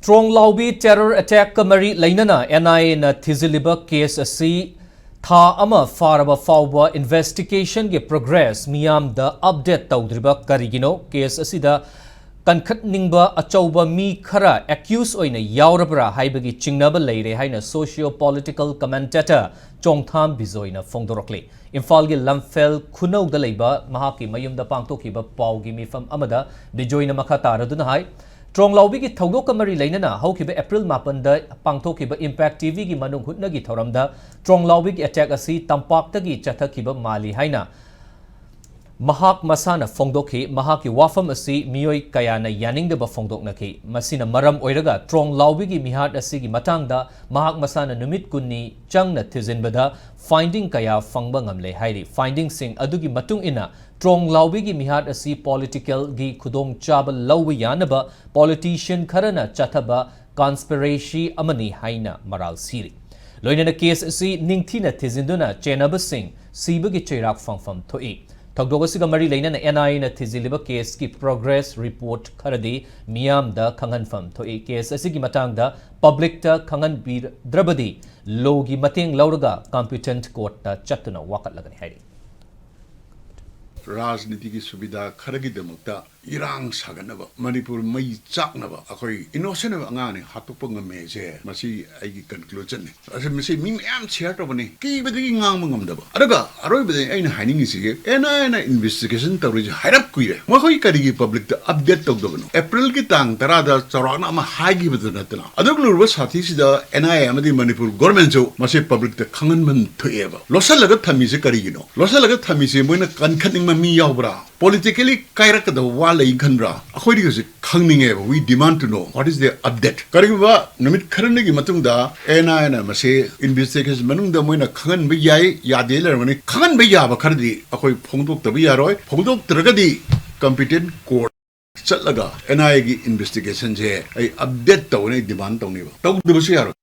Tronglaobi terror attack kamari lainana NIA na thiziliba case asi tha ama faraba fawba investigation ge progress miyam da update tawdriba karigino case asida kankhatningba achauba mi khara accuse oina yaurabra haibagi chingnaba leire haina socio political commentator Chongtham Bijoy na fongdorokle Imphal gi lamfel khunau da leiba mahaki mayumda pangtokhiba pawgi mifam amada Bijoy na makha taraduna hai Tronglaobi ki thogdok kamari lainana haukiba April 8 da pangthokiba Impact TV gi manung hutna gi thoramda Tronglaobi ki attack asi tampakta gi chathakiba mali haina mahak masana fongdokhi mahaki wafam asi miyoi kayana yaningdeba fongdoknaki masina maram oiraga Tronglaobi gi mihat asi gi matangda mahak masana numit kunni changna thizinbada finding kaya fangba ngamle hairi finding sing adugi matung ina Tronglaobi gi mihat asi political gi khudong chaba lawba yanaba politician kharana chathaba conspiracy amani haina maral siri loinana case asi ningthina thizinduna chenaba sing sibagi cheirak fangfam thoi thogdogasiga mari lainana NIA na thiziliba case ki progress report kharadi miyam da khanganfam thoi case asi gi matangda public ta khangan bir drabadi logi mateng lauraga competent court ta chatuna wakat lagani hairi राजनीति की सुविधा खरगी दमकता इरांग सागनबा मणिपुर मई चाकनबा अखोई innocent अंगाने हातोप ngame मसी आइगी conclusion ने असे मसी me ma'am share तबने की बदगी ngang ngमदबा Arga अरोय बदे आइन हाइनिंग सिगे एना इन्वेस्टिगेशन तवरिज हाइरप कुइरे मखोई करिगी पब्लिक द अपडेट तगदबनो अप्रैल की तांग तरादा चौराना मा हाइगी बदनतना अदग लुरबा साथी सिदा NIA अमदि मणिपुर गवर्नमेंट जो मसी पब्लिक द खंगन मन थयेबा लोसलगा थमिसे करिगिनो लोसलगा थमिसे Moina कनखनिंग me यावब्रा politically kairaka da wala ikhanbra akhoi digase khangninge we demand to know what is the update kariba numit kharane gi matungda NIA na mase investigation manungda moina khangan bi yai yade lermani khangan bi yaba khardi akhoi phongdok tabi yaroi phongdok tragadi competent court chatlaga NIA gi investigation je ai update tawne demand tawne ba tawdubase yaro